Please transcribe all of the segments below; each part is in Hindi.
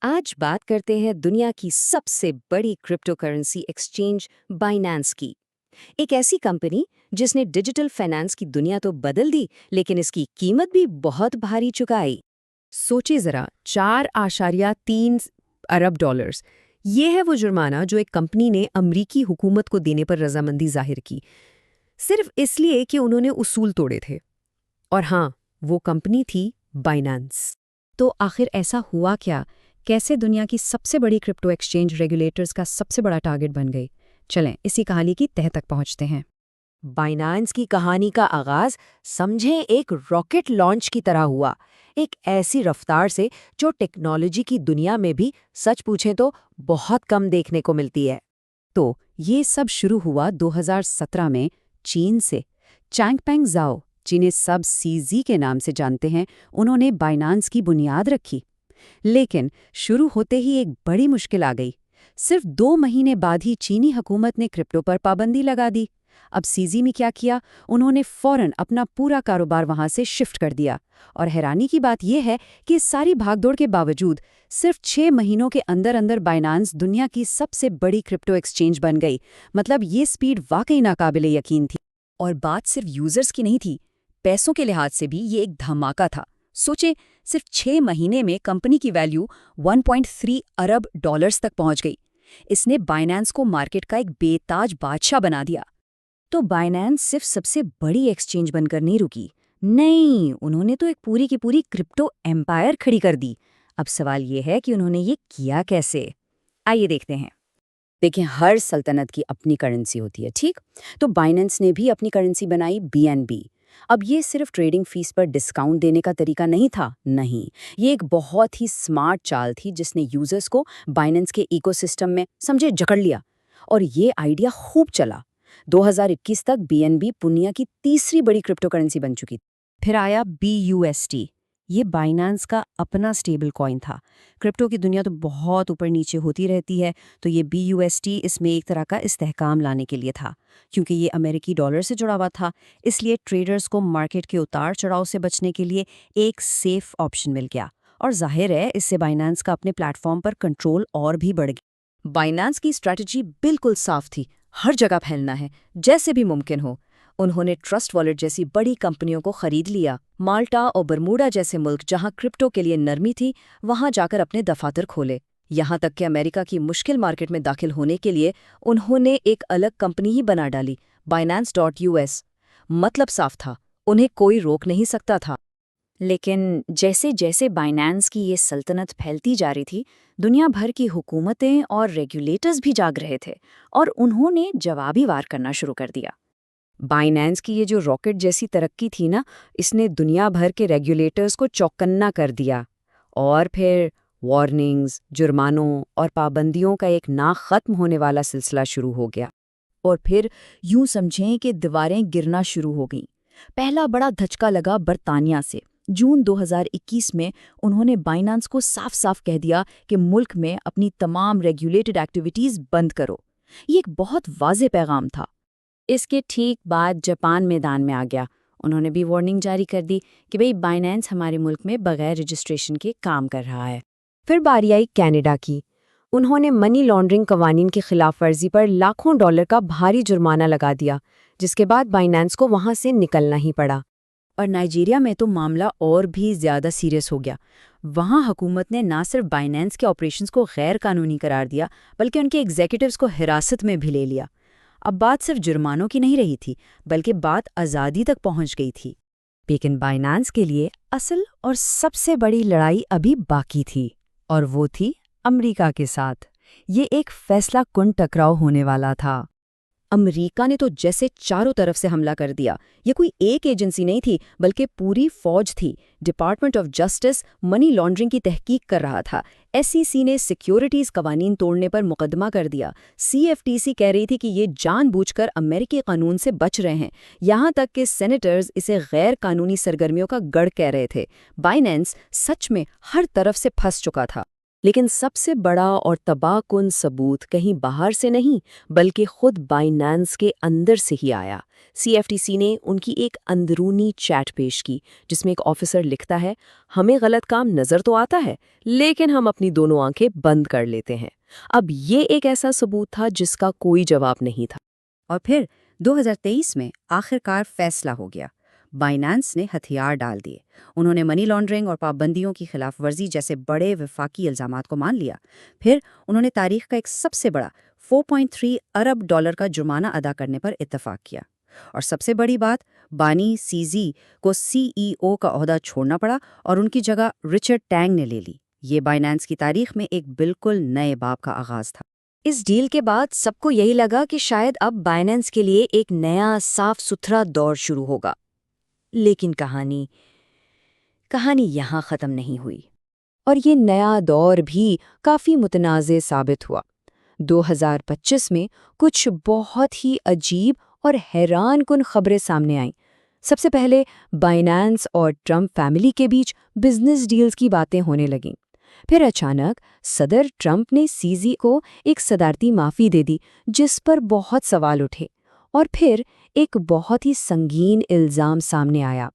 आज बात करते हैं दुनिया की सबसे बड़ी क्रिप्टो करेंसी एक्सचेंज बाइनेंस की। एक ऐसी कंपनी जिसने डिजिटल फाइनेंस की दुनिया तो बदल दी, लेकिन इसकी कीमत भी बहुत भारी चुकाई। सोचिए जरा, 4.3 अरब डॉलर्स। ये है वो जुर्माना जो एक कंपनी ने अमरीकी हुकूमत को देने पर रजामंदी जाहिर की, सिर्फ इसलिए कि उन्होंने उसूल तोड़े थे। और हाँ, वो कंपनी थी बाइनेंस। तो आखिर ऐसा हुआ क्या? कैसे दुनिया की सबसे बड़ी क्रिप्टो एक्सचेंज रेगुलेटर्स का सबसे बड़ा टारगेट बन गई? चलें इसी कहानी की तह तक पहुंचते हैं। बाइनेंस की कहानी का आगाज समझें एक रॉकेट लॉन्च की तरह हुआ, एक ऐसी रफ्तार से जो टेक्नोलॉजी की दुनिया में भी सच पूछें तो बहुत कम देखने को मिलती है। तो ये सब शुरू हुआ 2017 में चीन से। चैंगपेंग ज़ाओ, जिन्हें सब सीजी के नाम से जानते हैं, उन्होंने बाइनेंस की बुनियाद रखी। लेकिन शुरू होते ही एक बड़ी मुश्किल आ गई। सिर्फ 2 महीने बाद ही चीनी हुकूमत ने क्रिप्टो पर पाबंदी लगा दी। अब सीजी में क्या किया? उन्होंने फौरन अपना पूरा कारोबार वहां से शिफ्ट कर दिया। और हैरानी की बात यह है कि इस सारी भागदौड़ के बावजूद सिर्फ 6 महीनों के अंदर अंदर बाइनेंस दुनिया की सबसे बड़ी क्रिप्टो एक्सचेंज बन गई। मतलब ये स्पीड वाकई नाकाबिले यकीन थी। और बात सिर्फ यूजर्स की नहीं थी, पैसों के लिहाज से भी ये एक धमाका था। सोचे, सिर्फ 6 महीने में कंपनी की वैल्यू 1.3 अरब डॉलर्स तक पहुंच गई। इसने बाइनेंस को मार्केट का एक बेताज बादशाह बना दिया। तो बाइनेंस सिर्फ सबसे बड़ी एक्सचेंज बनकर नहीं रुकी, नहीं, उन्होंने तो एक पूरी की पूरी क्रिप्टो एम्पायर खड़ी कर दी। अब सवाल ये है कि उन्होंने ये किया कैसे। आइए देखते हैं। देखिए, हर सल्तनत की अपनी करेंसी होती है, ठीक? तो बाइनेंस ने भी अपनी करेंसी बनाई, बीएनबी। अब ये सिर्फ ट्रेडिंग फीस पर डिस्काउंट देने का तरीका नहीं था, नहीं, ये एक बहुत ही स्मार्ट चाल थी जिसने यूजर्स को बाइनेंस के इकोसिस्टम में समझे जकड़ लिया। और ये आइडिया खूब चला। 2021 तक बीएनबी दुनिया की तीसरी बड़ी क्रिप्टो करेंसी बन चुकी। फिर आया BUSD। ये बाइनेंस का अपना स्टेबल कॉइन था। क्रिप्टो की दुनिया तो बहुत ऊपर नीचे होती रहती है, तो ये BUSD इसमें एक तरह का इस्तेहकाम लाने के लिए था। क्योंकि ये अमेरिकी डॉलर से जुड़ा हुआ था, इसलिए ट्रेडर्स को मार्केट के उतार चढ़ाव से बचने के लिए एक सेफ ऑप्शन मिल गया। और जाहिर है, इससे बाइनेंस का अपने प्लेटफॉर्म पर कंट्रोल और भी बढ़ गया। बाइनेंस की स्ट्रैटेजी बिल्कुल साफ थी, हर जगह फैलना है, जैसे भी मुमकिन हो। उन्होंने ट्रस्ट वॉलेट जैसी बड़ी कंपनियों को खरीद लिया। माल्टा और बरमूडा जैसे मुल्क जहां क्रिप्टो के लिए नरमी थी, वहां जाकर अपने दफातर खोले। यहां तक कि अमेरिका की मुश्किल मार्केट में दाखिल होने के लिए उन्होंने एक अलग कंपनी ही बना डाली, Binance.US। मतलब साफ था, उन्हें कोई रोक नहीं सकता था। लेकिन जैसे जैसे बाइनेंस की ये सल्तनत फैलती जा रही थी, दुनिया भर की हुकूमतें और रेगुलेटर्स भी जाग रहे थे और उन्होंने जवाबी वार करना शुरू कर दिया। बाइनेंस की ये जो रॉकेट जैसी तरक्की थी ना, इसने दुनिया भर के रेगुलेटर्स को चौकन्ना कर दिया। और फिर वार्निंग्स, जुर्मानों और पाबंदियों का एक ना खत्म होने वाला सिलसिला शुरू हो गया। और फिर यूं समझें कि दीवारें गिरना शुरू हो गईं। पहला बड़ा धचका लगा बरतानिया से। जून 2021 में उन्होंने बाइनेंस को साफ साफ कह दिया कि मुल्क में अपनी तमाम रेगुलेटेड एक्टिविटीज बंद करो। ये एक बहुत वाज़ेह पैगाम था। इसके ठीक बाद जापान मैदान में आ गया। उन्होंने भी वार्निंग जारी कर दी कि भाई बाइनेंस हमारे मुल्क में बगैर रजिस्ट्रेशन के काम कर रहा है। फिर बारी आई कनाडा की। उन्होंने मनी लॉन्ड्रिंग कवानीन की खिलाफ वर्जी पर लाखों डॉलर का भारी जुर्माना लगा दिया, जिसके बाद बाइनेंस को वहां से निकलना ही पड़ा। और नाइजीरिया में तो मामला और भी ज्यादा सीरियस हो गया। वहां हुकूमत ने ना सिर्फ बाइनेंस के ऑपरेशंस को गैर कानूनी करार दिया, बल्कि उनके एग्जीक्यूटिव्स को हिरासत में भी ले लिया। अब बात सिर्फ जुर्मानों की नहीं रही थी, बल्कि बात आज़ादी तक पहुंच गई थी। लेकिन बाइनेंस के लिए असल और सबसे बड़ी लड़ाई अभी बाकी थी, और वो थी अमेरिका के साथ। ये एक फैसला कुन टकराव होने वाला था। अमेरिका ने तो जैसे चारों तरफ से हमला कर दिया। ये कोई एक एजेंसी नहीं थी, बल्कि पूरी फौज थी। Department of justice money laundering की तहकीक कर रहा था। SEC ने सिक्योरिटीज कवानीन तोड़ने पर मुकदमा कर दिया। CFTC कह रही थी कि ये जानबूझकर अमेरिकी कानून से बच रहे हैं। यहाँ तक कि सेनेटर्स इसे गैर कानूनी सरगर्मियों का गढ़ कह रहे थे। बाइनेंस सच में हर तरफ से फंस चुका था। लेकिन सबसे बड़ा और तबाहकुन सबूत कहीं बाहर से नहीं बल्कि खुद बाइनेंस के अंदर से ही आया। सीएफटीसी ने उनकी एक अंदरूनी चैट पेश की जिसमें एक ऑफिसर लिखता है, हमें गलत काम नजर तो आता है लेकिन हम अपनी दोनों आंखें बंद कर लेते हैं। अब ये एक ऐसा सबूत था जिसका कोई जवाब नहीं था। और फिर 2023 में आखिरकार फैसला हो गया। बाइनेंस ने हथियार डाल दिए। उन्होंने मनी लॉन्ड्रिंग और पाबंदियों की खिलाफ वर्जी जैसे बड़े वफाकी इल्जामात को मान लिया। फिर उन्होंने तारीख का एक सबसे बड़ा 4.3 अरब डॉलर का जुर्माना अदा करने पर इत्तेफाक किया। और सबसे बड़ी बात, बानी सीजी को सीईओ का ओहदा छोड़ना पड़ा और उनकी जगह रिचर्ड टैंग ने ले ली। ये बाइनेंस की तारीख में एक बिल्कुल नए बाब का आगाज था। इस डील के बाद सबको यही लगा कि शायद अब बाइनेंस के लिए एक नया साफ सुथरा दौर शुरू होगा। लेकिन कहानी यहाँ ख़त्म नहीं हुई और ये नया दौर भी काफ़ी मुतनाज़े साबित हुआ। 2025 में कुछ बहुत ही अजीब और हैरानकुन खबरें सामने आईं। सबसे पहले बाइनेंस और ट्रम्प फैमिली के बीच बिजनेस डील्स की बातें होने लगीं। फिर अचानक सदर ट्रम्प ने सीजी को एक सदारती माफ़ी दे दी जिस पर बहुत सवाल उठे। और फिर एक बहुत ही संगीन इल्ज़ाम सामने आया।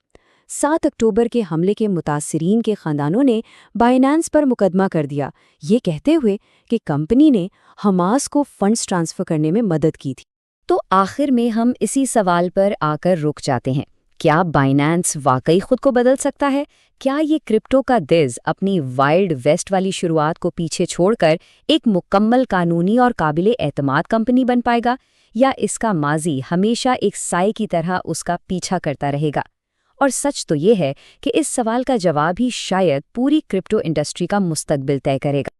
7 अक्टूबर के हमले के मुतासिरीन के ख़ानदानों ने बाइनेंस पर मुकदमा कर दिया, ये कहते हुए कि कंपनी ने हमास को फंड्स ट्रांसफ़र करने में मदद की थी। तो आखिर में हम इसी सवाल पर आकर रुक जाते हैं, क्या बाइनेंस वाकई खुद को बदल सकता है? क्या ये क्रिप्टो का दिज़ अपनी वाइल्ड वेस्ट वाली शुरुआत को पीछे छोड़कर एक मुकम्मल कानूनी और काबिले एतमाद कंपनी बन पाएगा, या इसका माजी हमेशा एक साए की तरह उसका पीछा करता रहेगा? और सच तो ये है कि इस सवाल का जवाब ही शायद पूरी क्रिप्टो इंडस्ट्री का मुस्तकबिल तय करेगा।